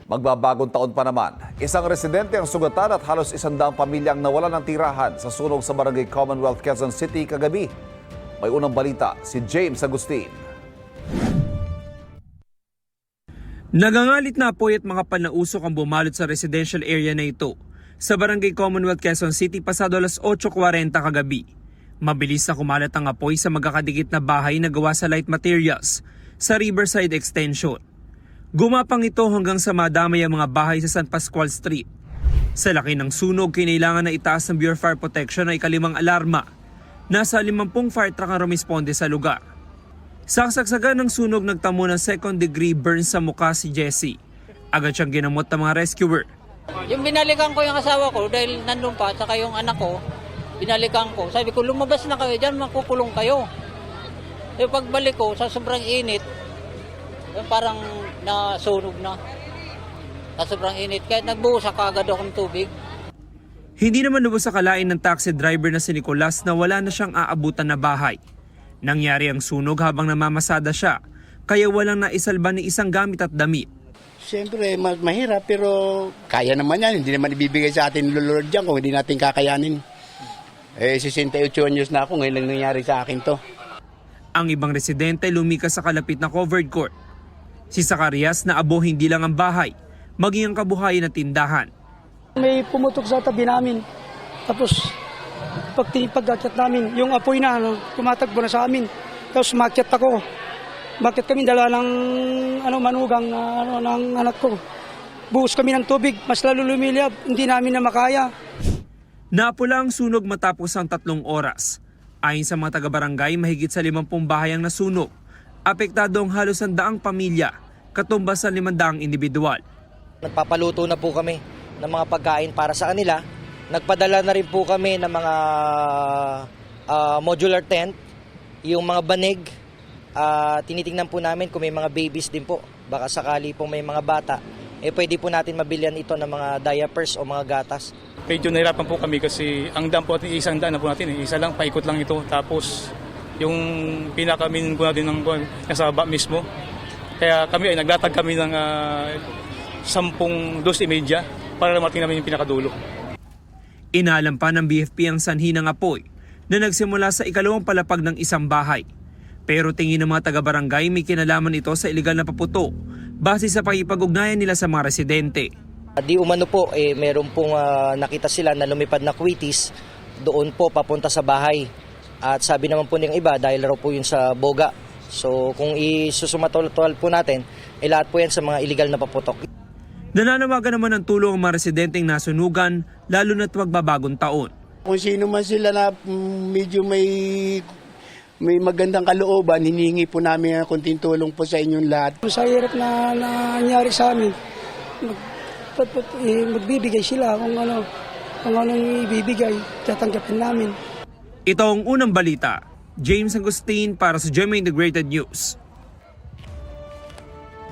Magbabagong taon pa naman, isang residente ang sugatan at halos 100 pamilyang nawalan ng tirahan sa sunog sa Barangay Commonwealth, Quezon City kagabi. May unang balita si James Agustin. Nagangalit na apoy at mga panausok ang bumalot sa residential area na ito sa Barangay Commonwealth, Quezon City pasado alas 8:40 kagabi. Mabilis na kumalat ang apoy sa magkakadikit na bahay na gawa sa light materials sa Riverside Extension. Gumapang ito hanggang sa madamay ang mga bahay sa San Pascual Street. Sa laki ng sunog, kinailangan na itaas ng Bureau of Fire Protection ay ikalimang alarma. Nasa 50 fire truck ang rumisponde sa lugar. Sa kasagsagan ng sunog, nagtamo ng second-degree burn sa mukha si Jessie. Agad siyang ginamot ng mga rescuer. Yung binalikan ko yung asawa ko dahil nandun pa, saka yung anak ko, binalikan ko. Sabi ko, lumabas na kayo, dyan makukulong kayo. Yung pagbalik ko, sa sobrang init, parang nasunog na. Sa sobrang init, kahit nagbuhos agad akong tubig. Hindi naman lubos sa kalain ng taxi driver na si Nicolas na wala na siyang aabutan na bahay. Nangyari ang sunog habang namamasada siya, kaya walang naisalba ni isang gamit at damit. Siyempre, mahirap pero kaya naman yan. Hindi naman ibibigay sa atin lulod dyan kung hindi natin kakayanin. 68 anyos na ako, ngayon lang nangyari sa akin to. Ang ibang residente lumikas sa kalapit na covered court. Si Zacarias na abo hindi lang ang bahay, maging ang kabuhayan na tindahan. May pumutok sa tabi namin. Tapos pag-akyat namin, yung apoy na tumatakbo na sa amin. Tapos makyat ako. Bakit kami dala ng manugang ng anak ko. Buhos kami ng tubig, mas lalo lumiliyab, hindi namin na makaya. Napula ang sunog matapos ang 3 oras. Ayon sa mga taga-barangay, mahigit sa 50 bahay ang nasunog. Apektado ang halos 100 pamilya, katumbas sa 500 individual. Nagpapaluto na po kami ng mga pagkain para sa kanila. Nagpadala na rin po kami ng mga modular tent, yung mga banig. Tinitingnan po namin kung may mga babies din po. Baka sakali po may mga bata, pwede po natin mabilihan ito ng mga diapers o mga gatas. Medyo nahirapan po kami kasi ang dam po natin, isang daan na po natin. Isa lang, paikot lang ito. Tapos yung pinakamin po natin ng nasa baba mismo. Kaya kami ay naglatag kami ng 10-12 imedya para marating namin yung pinakadulo. Inalam pa ng BFP ang sanhi ng apoy na nagsimula sa ikalawang palapag ng isang bahay. Pero tingin ng mga taga-barangay may kinalaman ito sa iligal na paputo base sa pakipag-ugnayan nila sa mga residente. Di umano po, meron pong nakita sila na lumipad na kwitis doon po papunta sa bahay. At sabi naman po ng iba dahil raw po yun sa boga. So kung isusumatol-tol po natin, lahat po yan sa mga iligal na paputok. Nananawagan naman ng tulong ang mga residenteng nasunugan lalo na't magbabagong taon. Kung sino man sila na medyo may magandang kalooban, hinihingi po namin ang kunting tulong po sa inyong lahat. Sa hirap na nangyari sa amin, magbibigay sila kung anong ibibigay, tatanggapin namin. Ito ang unang balita. James Agustin para sa GMA Integrated News.